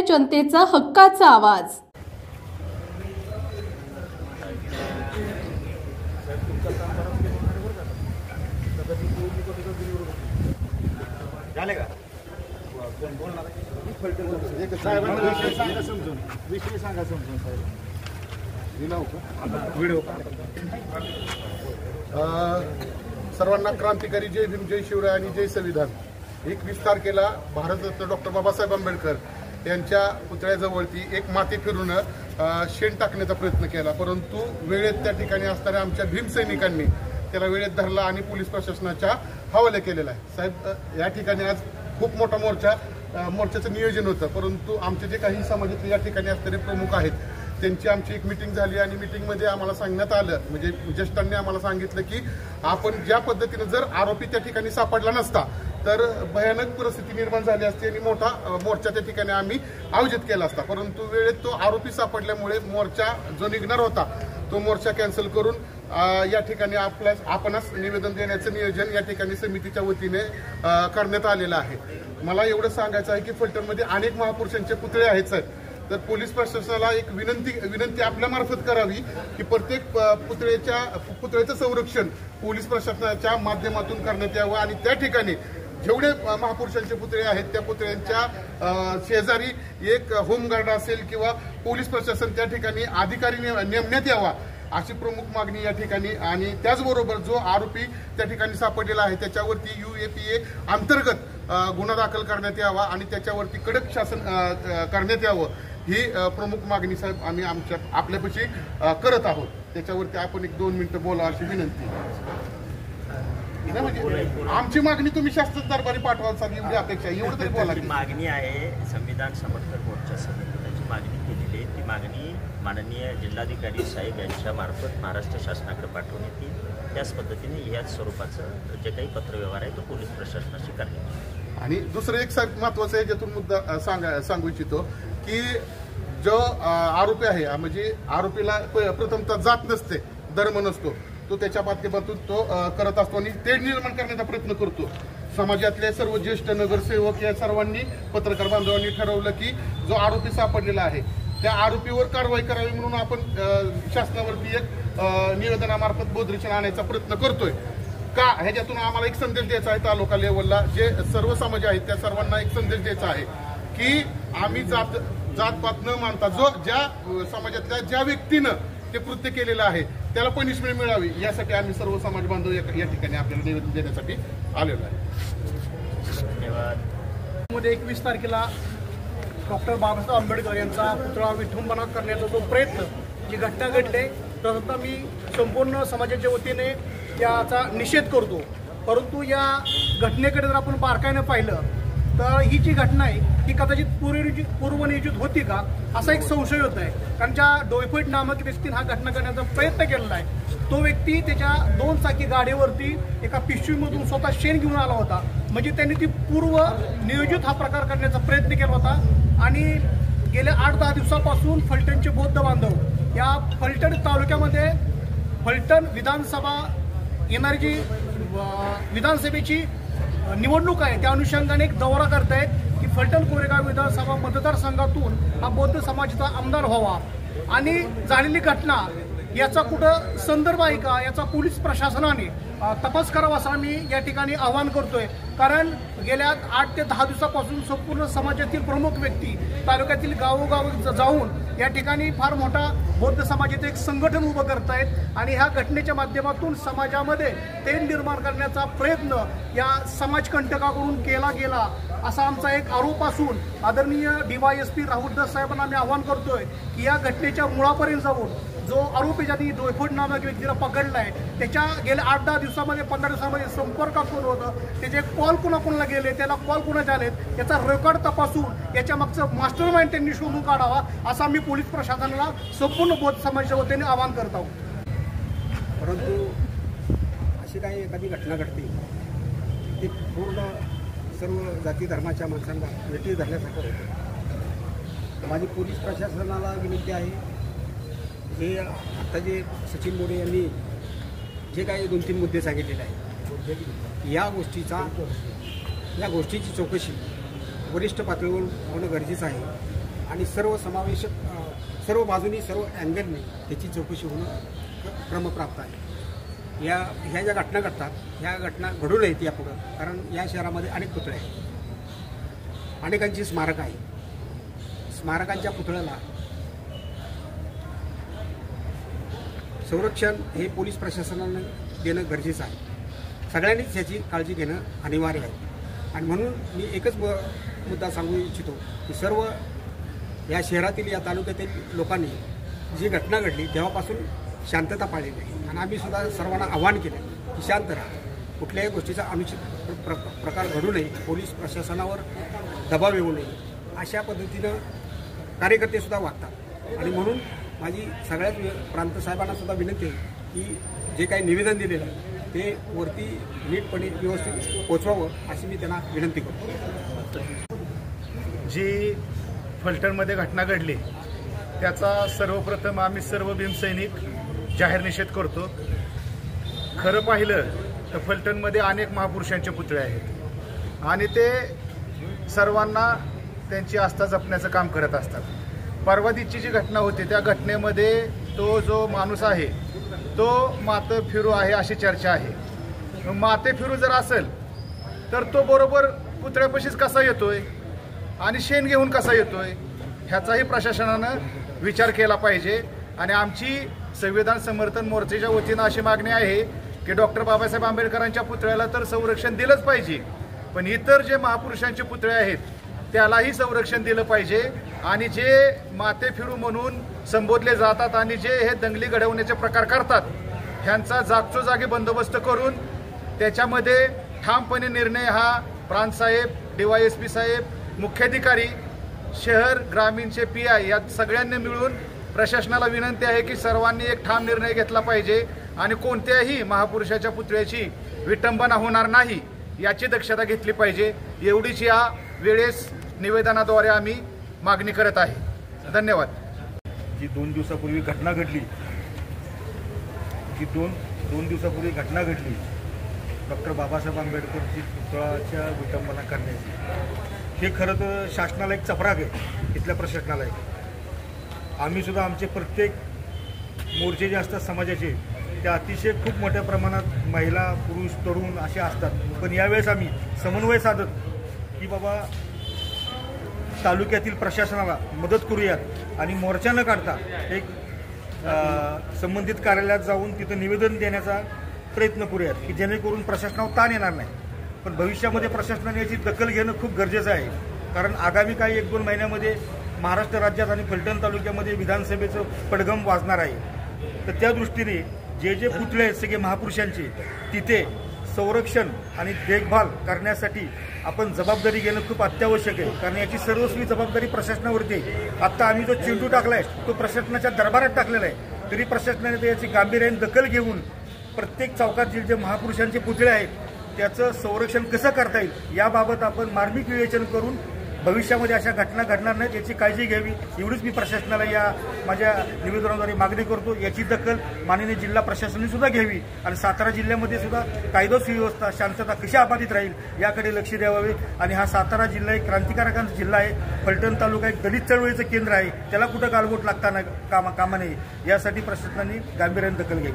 जनतेचा हक्काचा आवाज। सर्वांना क्रांतिकारी जय भीम, जय शिवराय आणि जय संविधान। 21 तारखेला भारतरत्न डॉक्टर बाबासाहेब आंबेडकर यांच्या पुतळ्याजवळती एक माती फिरून शेण टाकण्याचा प्रयत्न केला, परंतु वेळेत त्या ठिकाणी असणाऱ्या आमच्या भीमसैनिकांनी त्याला वेळेत धरला आणि पोलीस प्रशासनाच्या हवाले केलेला आहे। साहेब, या ठिकाणी आज खूप मोठा मोर्चाचं नियोजन होतं, परंतु आमचे जे काही समाजातले या ठिकाणी असणारे प्रमुख आहेत त्यांची आमची एक मीटिंग झाली आणि मीटिंगमध्ये आम्हाला सांगण्यात आलं, म्हणजे ज्येष्ठांनी आम्हाला सांगितलं की आपण ज्या पद्धतीने जर आरोपी त्या ठिकाणी सापडला नसता तर भयानक परिस्थिती निर्माण झाली असती आणि मोठा मोर्चा त्या ठिकाणी आम्ही आयोजित केला असता, परंतु वेळेत तो आरोपी सापडल्यामुळे मोर्चा जो निघणार होता तो मोर्चा कॅन्सल करून या ठिकाणी आपणच निवेदन देण्याचं नियोजन या ठिकाणी समितीच्या वतीने करण्यात आलेलं आहे। मला एवढं सांगायचं आहे की फलटणमध्ये अनेक महापुरुषांचे पुतळे आहेत साहेब, तर पोलीस प्रशासनाला एक विनंती आपल्या मार्फत करावी की प्रत्येक पुतळ्याचं संरक्षण पोलीस प्रशासनाच्या माध्यमातून करण्यात यावं आणि त्या ठिकाणी जेवढे महापुरुषांचे पुतळे आहेत त्या पुतळ्यांच्या शेजारी एक होमगार्ड असेल किंवा पोलीस प्रशासन त्या ठिकाणी अधिकारी नेमण्यात यावा अशी प्रमुख मागणी या ठिकाणी। आणि त्याचबरोबर जो आरोपी त्या ठिकाणी सापडलेला आहे त्याच्यावरती UAPA अंतर्गत गुन्हा दाखल करण्यात यावा आणि त्याच्यावरती कडक शासन करण्यात यावं ही प्रमुख मागणी साहेब आम्ही आपल्यापाशी करत आहोत। त्याच्यावरती आपण 1-2 मिनिटं बोला अशी विनंती। म्हणजे आमची मागणी तुम्ही शास्त्र दरबारी पाठवाल साहेब, एवढी अपेक्षा, एवढं तरी बोला। मागणी आहे संविधान समर्थक मोर्चा समितीची मागणी केलेली आहे, ती मागणी माननीय जिल्हाधिकारी साहेब यांच्या मार्फत महाराष्ट्र शासनाकडे पाठवण्यात येईल। त्याच पद्धतीने याच स्वरूपाचं जे काही पत्रव्यवहार आहे तो पोलीस प्रशासनाशी करण्यात। आणि दुसरं एक साहेब महत्वाचं याच्यातून मुद्दा सांगू इच्छितो की जो आरोपी आहे म्हणजे आरोपीला प्रथमतः जात नसते, धर्म नसतो, तो त्याच्या माध्यमातून तो करत असतो आणि ते निर्माण करण्याचा प्रयत्न करतो। समाजातले सर्व ज्येष्ठ नगरसेवक या सर्वांनी पत्रकार बांधवांनी ठरवलं की जो आरोपी सापडलेला आहे त्या आरोपीवर कारवाई करावी म्हणून आपण शासनावरती एक निवेदनामार्फत बोधरेशन आणायचा प्रयत्न करतोय। का ह्याच्यातून आम्हाला एक संदेश द्यायचा आहे तालुका लेवलला जे सर्व समाज आहेत त्या सर्वांना एक संदेश द्यायचा आहे की आम्ही जातपात न मानता ज्या समाजातल्या ज्या व्यक्तीनं ते कृत्य केलेलं आहे त्याला पनिशमेंट मिळावी यासाठी आम्ही सर्व समाज बांधव या ठिकाणी आपल्याला निवेदन देण्यासाठी आलेलो आहे। धन्यवाद। 21 तारखेला डॉक्टर बाबासाहेब आंबेडकर यांचा पुतळा विठंबना करण्याचा जो प्रयत्न जी घटना घडली त्याचा मी संपूर्ण समाजाच्या वतीने याचा निषेध करतो, परंतु या घटनेकडे जर आपण बारकाईनं पाहिलं तर ही जी घटना आहे ही कदाचित पूर्वनियोजित होती का असा एक संशय होत आहे, कारण ज्या डोयफेट नामक व्यक्तीने हा घटना करण्याचा प्रयत्न केलेला आहे तो व्यक्ती त्याच्या 2 चाकी गाडीवरती एका पिशवीमधून स्वतः शेण घेऊन आला होता, म्हणजे त्यांनी ती पूर्व नियोजित हा प्रकार करण्याचा प्रयत्न केला होता। आणि गेल्या 8-10 दिवसापासून फलटणचे बौद्ध बांधव या फलटण तालुक्यामध्ये फलटण विधानसभा येणारी जी विधानसभेची निवडणूक आहे त्या अनुषंगाने एक दौरा करतायत की फलटण कोरेगाव विधानसभा मतदारसंघातून हा बौद्ध समाजाचा आमदार व्हावा आणि झालेली घटना याचा कुठं संदर्भ आहे का याचा पोलीस प्रशासनाने तपास करावा असं आम्ही या ठिकाणी आवाहन करतोय, कारण गेल्या 8 ते 10 दिवसापासून संपूर्ण समाजातील प्रमुख व्यक्ती तालुक्यातील गावोगाव जाऊन या ठिकाणी फार मोठा बौद्ध समाजाचं एक संघटन उभं करतायत आणि ह्या घटनेच्या माध्यमातून समाजामध्ये तेढ निर्माण करण्याचा प्रयत्न या समाजकंटकाकडून केला गेला असा आमचा एक आरोप असून आदरणीय DYSP राहुल दस साहेबांना आम्ही आवाहन करतोय की या घटनेच्या मुळापर्यंत जाऊन जो आरोपी ज्यांनी डोयफोड नामक व्यक्तीला पकडलाय त्याच्या गेल्या 8-10 दिवसामध्ये 15 दिवसामध्ये संपर्क कोण होतं, त्याचे कॉल कुणाला गेले, त्याला कॉल कुणाचे आलेत याचा रेकॉर्ड तपासून याच्या मागचं मास्टर माइंड त्यांनी शोधून काढावा असं आम्ही पोलीस प्रशासनाला संपूर्ण बौद्ध समाजाच्या वतीने आवाहन करत आहोत। परंतु अशी काही एखादी घटना घडते ती पूर्ण सर्व जाती धर्माच्या माणसांना वेठी धरल्यासारखं होतं। माझी पोलीस प्रशासनाला विनंती आहे हे आता जे सचिन मोरे यांनी जे काही 2-3 मुद्दे सांगितलेले आहेत या गोष्टीची चौकशी वरिष्ठ पातळीवर होणं गरजेचं आहे। आणि सर्वसमावेशक सर्व बाजूनी सर्व अँगलने त्याची चौकशी होणं क्रमप्राप्त आहे. ह्या ज्या घटना घडतात ह्या घटना घडू नयेत यापुढं, कारण या शहरामध्ये अनेक पुतळे आहेत, अनेकांची स्मारकं आहे. स्मारकांच्या पुतळ्याला संरक्षण हे पोलीस प्रशासनानं देणं गरजेचं आहे. सगळ्यांनीच याची काळजी घेणं अनिवार्य आहे. आणि म्हणून मी एकच मुद्दा सांगू इच्छितो की सर्व या शहरातील या तालुक्यातील लोकांनी जी घटना घडली तेव्हापासून शांतता पाळलेली आहे. आणि आम्ही सुद्धा सर्वांना आवाहन केलं की शांत राहा, कुठल्याही गोष्टीचा अनुचित प्रकार घडू नये, पोलीस प्रशासनावर दबाव येऊ नये, अशा पद्धतीनं कार्यकर्तेसुद्धा वागतात. आणि म्हणून माझी सगळ्याच प्रांत साहेबांना सुद्धा विनंती आहे की जे काही निवेदन दिलेलं आहे ते वरती नीटपणे व्यवस्थित पोचवावं अशी मी त्यांना विनंती करतो. जी फलटणमध्ये घटना घडली त्याचा सर्वप्रथम आम्ही सर्व भीमसैनिक जाहीर निषेध करतो. खरं पाहिलं तर फलटणमध्ये अनेक महापुरुषांचे पुतळे आहेत आणि ते सर्वांना त्यांची आस्था जपण्याचं काम करत असतात. परवादीची जी घटना होती त्या घटनेमध्ये तो जो माणूस आहे तो माते फिरू आहे अशी चर्चा आहे. माते फिरू जर असेल तर तो बरोबर पुतळ्यापाशीच कसा येतोय आणि शेण घेऊन कसा येतोय ह्याचाही प्रशासनानं विचार केला पाहिजे. आणि आमची संविधान समर्थन मोर्चाच्या वतीनं अशी मागणी आहे की डॉक्टर बाबासाहेब आंबेडकरांच्या पुतळ्याला तर संरक्षण दिलंच पाहिजे, पण इतर जे महापुरुषांचे पुतळे आहेत त्यालाही संरक्षण दिलं पाहिजे. आणि जे माते फिरू म्हणून संबोधले जातात आणि जे हे दंगली घडवण्याचे प्रकार करतात ह्यांचा जागचोजागी बंदोबस्त करून त्याच्यामध्ये ठामपणे निर्णय हा प्रांतसाहेब, DYSP साहेब, मुख्याधिकारी, शहर ग्रामीणचे PI या सगळ्यांनी मिळून प्रशासनाला विनंती आहे की सर्वांनी एक ठाम निर्णय घेतला पाहिजे आणि कोणत्याही महापुरुषाच्या पुतळ्याची विटंबना होणार नाही याची दक्षता घेतली पाहिजे. एवढीच या वेळेस निवेदनाद्वारे आम्ही मागणी करत आहे. धन्यवाद. जी 2 दिवसापूर्वी घटना घडली डॉक्टर बाबासाहेब आंबेडकरची पुतळ्याच्या विटंबना करण्याची, हे खरं तर शासनाला एक चपराक आहे, इथल्या प्रशासनाला आहे. आम्ही सुद्धा आमचे प्रत्येक मोर्चे जे असतात समाजाचे ते अतिशय खूप मोठ्या प्रमाणात महिला, पुरुष, तरुण असे असतात. पण यावेळेस आम्ही समन्वय साधत की बाबा तालुक्यातील प्रशासनाला मदत करूयात आणि मोर्चा न काढता एक संबंधित कार्यालयात जाऊन तिथं निवेदन देण्याचा प्रयत्न करूयात की जेणेकरून प्रशासनावर ताण येणार नाही. पण भविष्यामध्ये प्रशासनाने याची दखल घेणं खूप गरजेचं आहे, कारण आगामी काही 1-2 महिन्यामध्ये महाराष्ट्र राज्यात आणि फलटण तालुक्यामध्ये विधानसभेचं पडघम वाजणार आहे. तर त्या दृष्टीने जे जे पुतळे आहेत सगळे महापुरुषांचे तिथे संरक्षण आणि देखभाल करण्यासाठी आपण जबाबदारी घेणं खूप अत्यावश्यक आहे, कारण याची सर्वस्वी जबाबदारी प्रशासनावरती आहे. आत्ता आम्ही जो चेंडू टाकलाय तो प्रशासनाच्या दरबारात टाकलेला आहे, तरी प्रशासनाने याची गांभीर्याने दखल घेऊन प्रत्येक चौकात जे महापुरुषांचे पुतळे आहेत त्याचं संरक्षण कसं करता येईल याबाबत आपण मार्मिक विवेचन करून भविष्यामध्ये अशा घटना घडणार नाहीत याची काळजी घ्यावी, एवढीच मी प्रशासनाला या माझ्या निवेदनाद्वारे मागणी करतो. याची दखल माननीय जिल्हा प्रशासनाने सुद्धा घ्यावी आणि सातारा जिल्ह्यामध्ये सुद्धा कायदा सुव्यवस्था, शांतता कशी अबाधित राहील याकडे लक्ष द्यावे. आणि हा सातारा जिल्हा एक क्रांतिकारकांचा जिल्हा आहे, फलटण तालुका एक दलित चळवळीचं केंद्र आहे, त्याला कुठं गालबोट लागताना कामा नये यासाठी प्रशासनाने गांभीर्याने दखल घ्यावी.